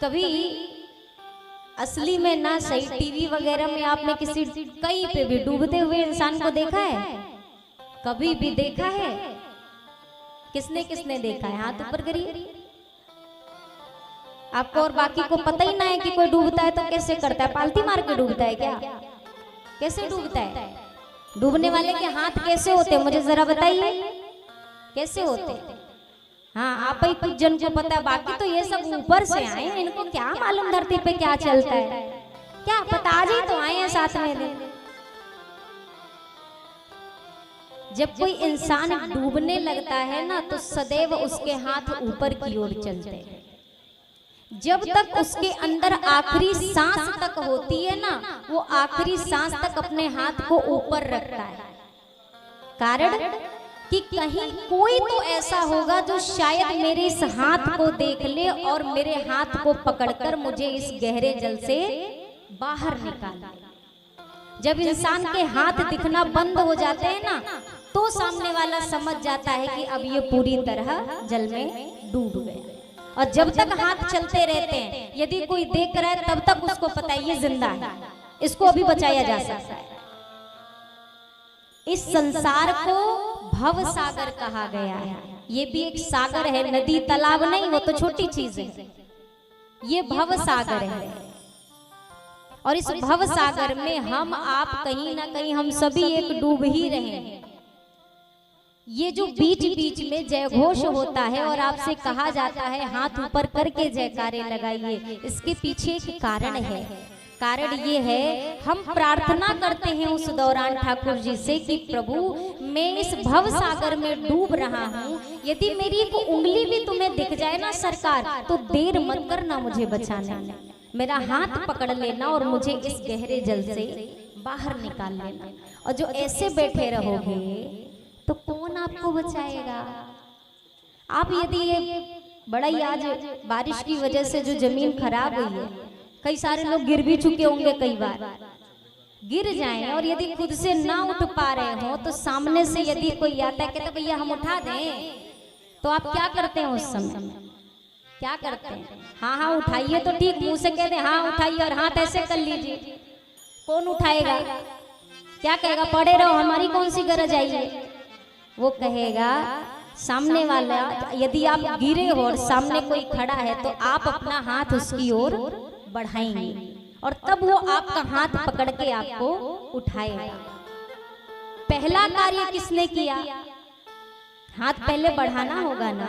कभी असली में ना सही टीवी वगैरह में आपने किसी कहीं पे भी डूबते हुए इंसान को देखा है? कभी भी देखा है? किसने किसने देखा है? हाथ ऊपर करिए। आपको और बाकी को पता ही ना है कि कोई डूबता है तो कैसे करता है? पालती मार के डूबता है क्या? कैसे डूबता है? डूबने वाले के हाथ कैसे होते हैं मुझे जरा बताइए, कैसे होते? हाँ, आप ही कुछ जन को पता है, बाकी तो ये सब ऊपर से आए हैं, इनको क्या मालूम धरती पे क्या चलता है, क्या पता, आज ही तो आए हैं साथ में। जब कोई इंसान डूबने लगता है ना तो सदैव उसके हाथ ऊपर की ओर चलते हैं। जब तक उसके अंदर आखिरी सांस तक होती है ना, वो आखिरी सांस तक अपने हाथ को ऊपर रखता है। कारण कि कहीं कोई तो ऐसा होगा जो शायद मेरे इस हाथ को देख ले और मेरे हाथ को पकड़कर मुझे इस गहरे जल से बाहर निकाले। जब इंसान के हाथ दिखना बंद हो जाते हैं ना, तो सामने वाला समझ जाता है कि अब ये पूरी तरह जल में डूब गया। और जब तक हाथ चलते रहते हैं, यदि कोई देख रहा है तब तक उसको पता है ये जिंदा है, इसको अभी बचाया जा सकता है। इस संसार को भव सागर कहा गया है। ये भी एक सागर है, नदी तालाब नहीं, वो तो छोटी चीज है। ये भव सागर है और इस भव सागर में हम आप कहीं ना कहीं हम सभी एक डूब ही रहे हैं। ये जो बीच बीच में जय घोष होता है और आपसे कहा जाता है हाथ ऊपर करके जयकारे लगाइए, इसके पीछे एक कारण है। कारण ये है, हम प्रार्थना करते हैं उस दौरान ठाकुर जी से कि प्रभु मैं इस भव सागर में डूब रहा हूँ, यदि मेरी एक उंगली भी तुम्हें दिख जाए ना सरकार, तो देर मत करना मुझे बचाने, मेरा हाथ पकड़ लेना और मुझे इस गहरे जल से बाहर निकाल लेना। और जो ऐसे बैठे रहोगे तो कौन आपको बचाएगा? आप यदि ये बड़ा ही आज बारिश की वजह से जो जमीन खराब हुई है, कई सारे लोग गिर भी चुके होंगे, कई बार गिर जाएं और यदि खुद से ना उठ पा रहे हो तो सामने से यदि कोई आता है कहता भैया हम उठा दें, तो आप क्या करते हैं उस समय? क्या करते हैं? हाँ हाँ उठाइए तो ठीक, मुंह से कह दे हाँ उठाइए और हाथ ऐसे कर लीजिए। कौन उठाएगा? क्या कहेगा? पड़े रहो, हमारी कौन सी गरज आई है? वो कहेगा सामने वाला, यदि आप गिरे हो और सामने कोई खड़ा है तो आप अपना हाथ उसकी ओर बढ़ाएंगे और तब वो आपका हाथ पकड़ के आपको उठाएगा। पहला कार्य किसने किया? हाथ पहले बढ़ाना होगा ना।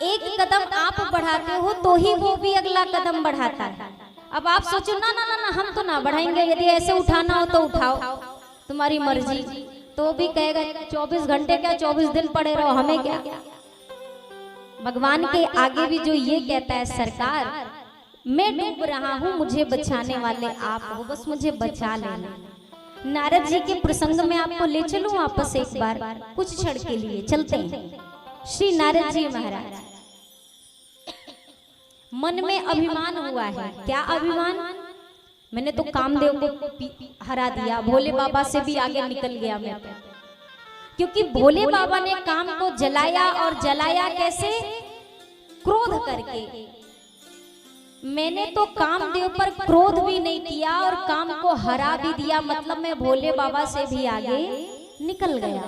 एक कदम आप बढ़ाते हो तो ही वो भी अगला कदम बढ़ाता है। अब आप सोचो ना ना ना ना हम तो ना बढ़ाएंगे, यदि ऐसे उठाना हो तो उठाओ, तुम्हारी मर्जी, तो भी कहेगा 24 घंटे क्या 24 दिन पड़े रहो, हमें क्या। भगवान के आगे भी जो ये कहता है सरकार मैं डूब रहा हूँ, मुझे बचाने वाले आप हो, बस मुझे बचा लेना। नारद जी के प्रसंग में आपको ले चलूं वापस एक बार, कुछ क्षण के लिए चलते हैं। श्री नारद जी महाराज, मन में अभिमान हुआ है। क्या अभिमान? मैंने तो कामदेव को हरा दिया, भोले बाबा से भी आगे निकल गया मैं, क्योंकि भोले बाबा ने काम को जलाया और जलाया कैसे? क्रोध करके। मैंने तो कामदेव पर क्रोध भी नहीं किया और काम को हरा भी दिया, मतलब मैं भोले बाबा से भी आगे निकल गया।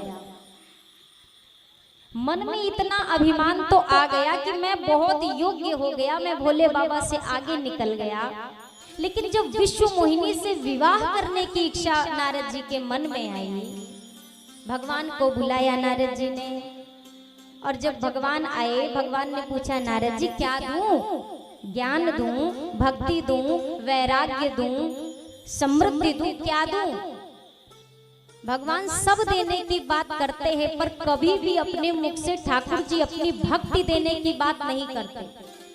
मन में इतना अभिमान तो आ गया कि मैं बहुत योग्य हो गया, मैं भोले बाबा से आगे निकल गया। लेकिन जब विश्व मोहिनी से विवाह करने की इच्छा नारद जी के मन में आई, भगवान को बुलाया नारद जी ने, और जब भगवान आए, भगवान ने पूछा नारद जी क्या दूं? ज्ञान दूं, भक्ति दूं, वैराग्य दूं, समृद्धि दूं, क्या दूं? भगवान सब देने की बात करते हैं, पर कभी भी अपने मुख से ठाकुर जी अपनी भक्ति देने की बात नहीं करते।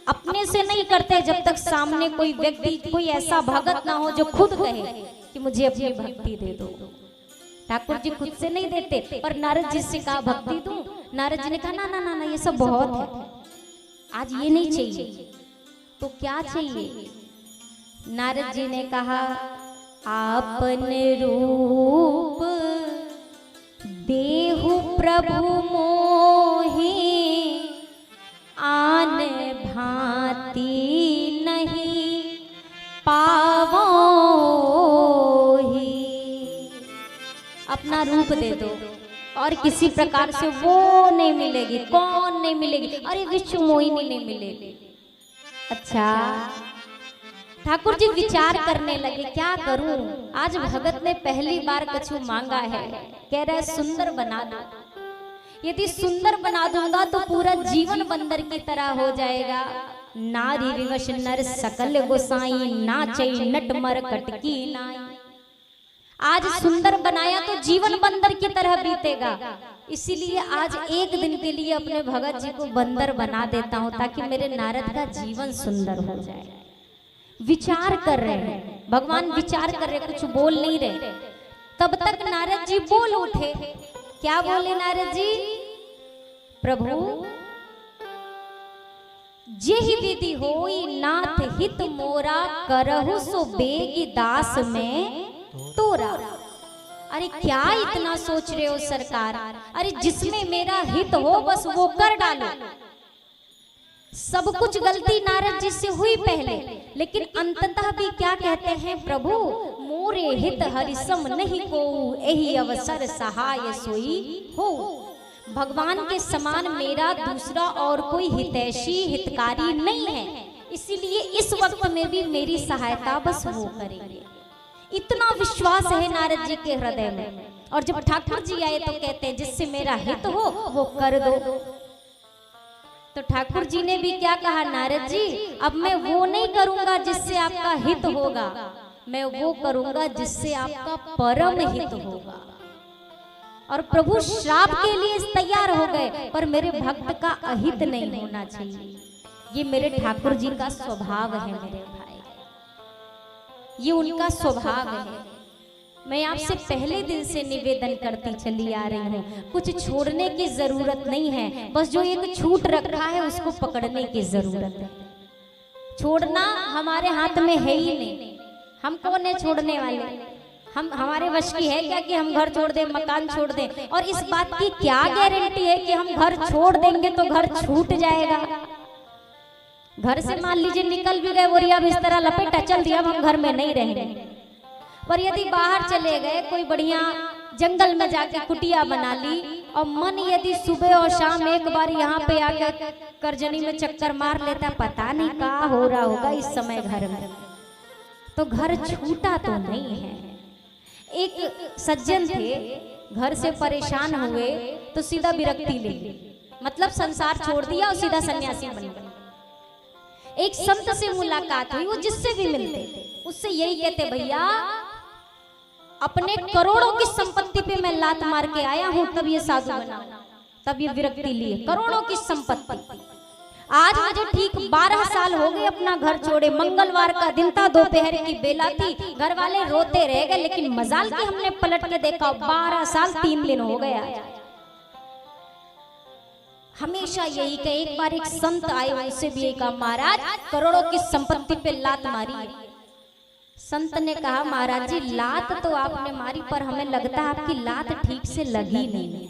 अपने से नहीं करते जब तक सामने कोई व्यक्ति, कोई ऐसा भगत ना हो जो खुद कहे कि मुझे अपनी भक्ति दे दो। ठाकुर जी खुद से नहीं देते, पर नारद जी से कहा भक्ति दूं, नारद जी ने कहा ना ना ना ना ये सब बहुत है, आज ये नहीं चाहिए। तो क्या चाहिए? नारद जी ने कहा आपन रूप देहु प्रभु मोहि आन भांति अपना रूप दे दो और किसी प्रकार से वो नहीं मिलेगी। कौन नहीं मिलेगी? अरे विश्व मोहिनी नहीं मिलेगी। अच्छा, ठाकुर जी विचार करने लगे क्या करूं। आज भगत ने पहली बार कछु मांगा है, कह रहा है सुंदर बना दो। यदि सुंदर बना दूंगा तो पूरा जीवन बंदर की तरह हो जाएगा। नारी विवश नर सकल गोसाई, नाचै नट मर कटकी नाई। आज सुंदर बनाया तो जीवन बंदर की तरह बीतेगा, इसीलिए आज एक दिन के लिए अपने भगत जी को बंदर बना देता हूं ताकि मेरे नारद का जीवन सुंदर हो जाए। विचार कर रहे हैं भगवान, विचार कर रहे, कुछ बोल नहीं रहे। तब तक नारद जी बोल उठे। क्या बोले नारद जी? प्रभु जेहि विधि होई नाथ हित मोरा, करहु सो बेगी दास में तोरा। अरे क्या इतना सोच रहे हो सरकार? अरे जिसमें मेरा हित हो बस वो कर डालो। सब कुछ गलती नारद जी से हुई पहले, लेकिन अंततः भी क्या कहते हैं प्रभु? मोरे हित हरिसम नहीं को, यही अवसर सहाय सोई हो। भगवान के समान मेरा दूसरा और कोई हितैषी हितकारी नहीं है, इसीलिए इस वक्त में भी मेरी सहायता बस वो करेंगे। इतना विश्वास है नारद जी के हृदय में। और जब ठाकुर जी आए तो कहते हैं जिससे मेरा हित हो वो कर दो। तो ठाकुर जी ने भी क्या कहा? नारद जी अब मैं वो नहीं करूंगा जिससे आपका हित होगा, मैं वो करूंगा जिससे आपका परम हित होगा। और प्रभु श्राप के लिए तैयार हो गए, पर मेरे भक्त का अहित नहीं होना चाहिए। ये मेरे ठाकुर जी का स्वभाव है मेरे भाई, ये उनका स्वभाव है। मैं आपसे पहले दिन से निवेदन करती चली आ रही हूँ, कुछ छोड़ने की जरूरत नहीं है, बस जो एक छूट रखा है उसको पकड़ने की जरूरत है। छोड़ना हमारे हाथ में है ही नहीं। हम कौन है छोड़ने वाले? हम हमारे वश की है क्या कि हम घर छोड़ दें, मकान छोड़ दें? और इस बात की क्या गारंटी है कि हम घर छोड़ देंगे तो घर छूट जाएगा? घर से मान लीजिए निकल भी गए, बोरिया बिस्तरा लपेटा चल दिया, हम घर में नहीं रहेंगे। पर यदि बाहर चले गए, कोई बढ़िया जंगल में जाके कुटिया बना ली, और मन यदि सुबह और शाम एक बार यहाँ पे आकर करजनी में चक्कर मार लेता, पता नहीं क्या हो रहा होगा इस समय घर में, तो घर छूटा तो नहीं है। एक सज्जन थे, घर से परेशान हुए तो सीधा विरक्ति ले ली, मतलब संसार छोड़ दिया और सीधा सन्यासी बन गए। एक संत से मुलाकात हुई, वो जिससे भी मिलते उससे यही कहते, भैया अपने करोड़ों की संपत्ति पे मैं लात मार के आया हूं, तब ये साधु बना, तब ये विरक्ति लिए। करोड़ों की संपत्ति, आज मुझे ठीक 12 साल हो गए अपना घर छोड़े। मंगलवार का दिन था, दोपहर की बेला थी, घर वाले रोते रह गए, लेकिन मजाल की हमने पलट के देखा 12 साल 3 दिन हो गया। हमेशा यही कहे। एक बार एक संत आए, उनसे भी कहा, महाराज करोड़ों की संपत्ति पे लात मारी। संत ने कहा, महाराज जी लात तो आपने मारी, पर हमें लगता है आपकी लात ठीक से लगी नहीं,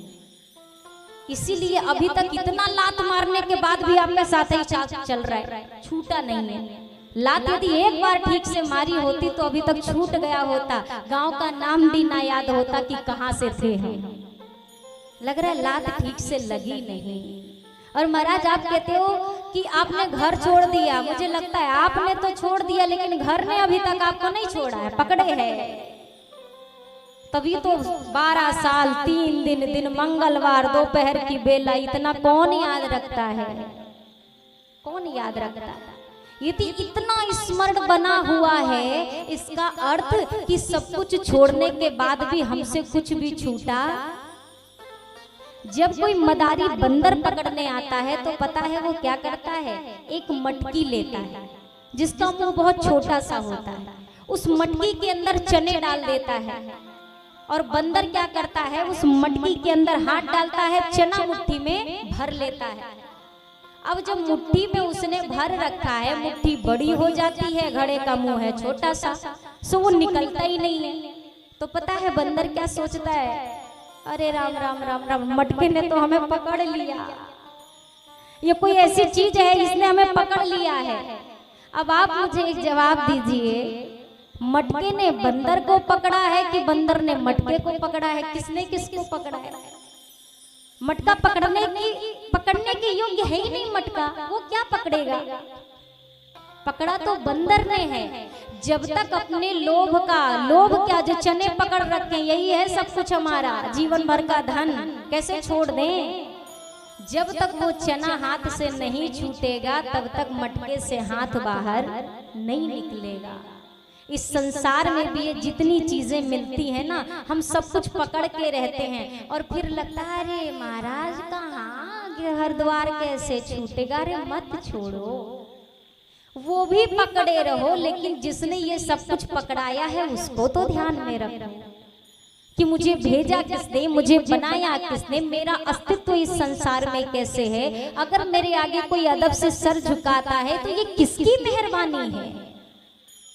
इसीलिए अभी तक इतना लात मारने के बाद भी आपके साथ ही चल रहा है, छूटा नहीं है। लात यदि एक बार ठीक से मारी होती तो अभी तक छूट गया होता, गांव का नाम भी ना याद होता कि कहां से थे हम। लग रहा है लात ठीक से लगी नहीं। और महाराज आप कहते हो कि आपने घर छोड़ दिया, मुझे लगता है आपने तो छोड़ दिया, लेकिन घर ने अभी तक आपको नहीं छोड़ा है, पकड़े है। तभी तो 12 साल 3 दिन मंगलवार दोपहर की बेला, इतना कौन याद रखता है? कौन याद रखता है? यदि इतना स्मरण बना हुआ है, इसका अर्थ कि सब कुछ छोड़ने के बाद भी हमसे कुछ भी छूटा। जब कोई मदारी बंदर पकड़ने आता है तो पता है वो क्या करता है? एक मटकी लेता है जिसका मुंह बहुत छोटा सा होता है, उस मटकी के अंदर चने डाल देता है, और बंदर क्या करता है? उस मटकी के अंदर हाथ डालता है, चना मुट्ठी में भर लेता है। अब जब मुट्ठी में उसने भर रखा है, मुट्ठी बड़ी हो जाती है, घड़े का मुंह है छोटा सा, सो वो निकलता ही नहीं है। तो पता है बंदर क्या सोचता है? अरे राम राम राम राम, मटके ने तो हमें पकड़ लिया, ये कोई ऐसी चीज है इसने हमें पकड़ लिया है। अब आप मुझे एक जवाब दीजिए, मटके ने बंदर को पकड़ा है कि बंदर ने मटके को पकड़ा है? किसने किसको पकड़ा है? मटका पकड़ने के योग्य है ही नहीं मटका, वो क्या पकड़ेगा? पकड़ा तो बंदर ने है। जब तक अपने लोभ क्या, जो चने पकड़ रखे हैं, यही है सब कुछ हमारा, जीवन भर का धन, कैसे छोड़ दें? जब तक वो चना हाथ से नहीं छूटेगा तब तक मटके से हाथ बाहर नहीं निकलेगा। इस संसार में भी ये जितनी चीजें मिलती हैं ना, हम सब कुछ पकड़ के रहते हैं और फिर लगता है अरे महाराज कहाँ हरिद्वार कैसे छूटेगा? अरे मत छोड़ो, वो भी पकड़े रहो, लेकिन जिसने ये सब कुछ पकड़ाया है उसको तो ध्यान में रखो कि मुझे भेजा किसने, मुझे बनाया किसने, मेरा अस्तित्व इस संसार में कैसे है। अगर मेरे आगे कोई अदब से सर झुकाता है तो ये किसकी मेहरबानी है?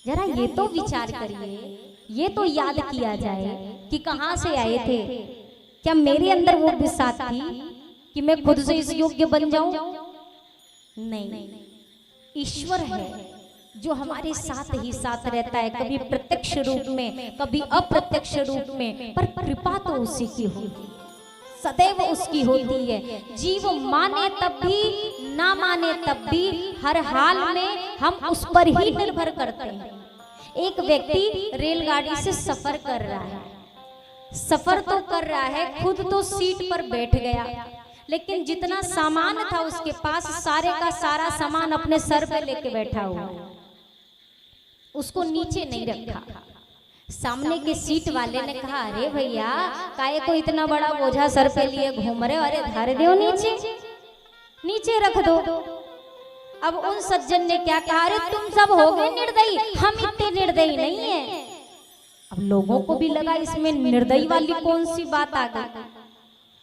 जरा ये तो विचार करिए, ये तो याद किया जाए कि कहाँ से आए थे। क्या मेरे अंदर वो बिसात थी कि मैं खुद से इस योग्य बन जाऊं? नहीं, ईश्वर है जो हमारे साथ ही साथ रहता है, कभी प्रत्यक्ष रूप में, कभी अप्रत्यक्ष रूप में, पर कृपा तो उसी की होती, सदैव उसकी होती है। जीव माने तब भी, ना माने तब भी, हर हाल में हम उस पर ही निर्भर करते हैं। एक व्यक्ति रेलगाड़ी से सफर कर रहा है, सफर तो कर रहा है, खुद तो सीट पर बैठ गया, लेकिन जितना सामान था उसके पास, सारे का सारा सामान अपने सर पे लेके बैठा हुआ, उसको नीचे नहीं रखा। सामने के सीट वाले ने कहा अरे भैया काहे को इतना बड़ा बोझा सर पे लिए घूम रहे हो? अरे धर दो नीचे रख दो। अब उन सज्जन ने क्या कहा, अरे तुम सब हो गए निर्दयी, हम इतने निर्दयी नहीं है। अब लोगों को भी लगा इसमें निर्दयी वाली कौन सी बात आ गई।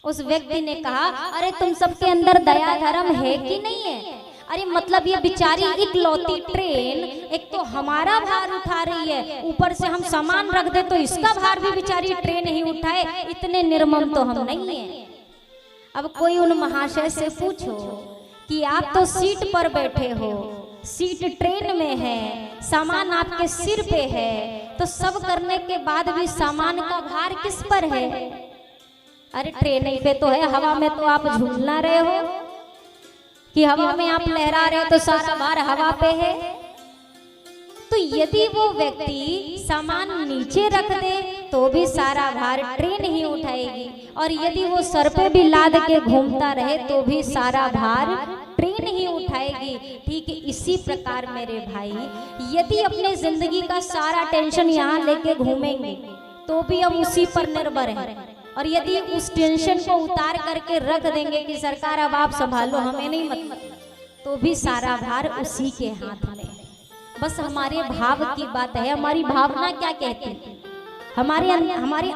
उस व्यक्ति ने कहा अरे तुम सबके अंदर दया धर्म है कि नहीं है? अरे मतलब ये बेचारी इकलौती ट्रेन एक तो हमारा भार उठा रही है, ऊपर से हम सामान रख दे तो इसका भार भी बेचारी ट्रेन ही उठाए, इतने निर्मम तो हम नहीं है। अब कोई उन महाशय से पूछो कि आप तो सीट पर बैठे हो, सीट ट्रेन में है, सामान आपके सिर पे है, तो सब करने के बाद भी सामान का भार किस पर है? अरे ट्रेन ही पे तो है, हवा में तो आप झूलना रहे हो कि हवा में आप लहरा रहे हो तो सारा भार हवा पे है। तो यदि वो व्यक्ति सामान नीचे रख दे तो भी सारा भार ट्रेन ही उठाएगी, और यदि वो सर पे भी लाद के घूमता रहे तो भी सारा भार ट्रेन ही उठाएगी। ठीक इसी प्रकार मेरे भाई, यदि अपने जिंदगी का सारा टेंशन यहाँ लेके घूमेंगे तो भी हम उसी पर निर्भर हैं, और यदि उस टेंशन को उतार करके रख देंगे कि सरकार अब आप संभालो, हमें नहीं मतलब, तो भी सारा भार उसी के हाथ में है। बस हमारे भाव की बात है, हमारी भावना क्या कहती है, हमारे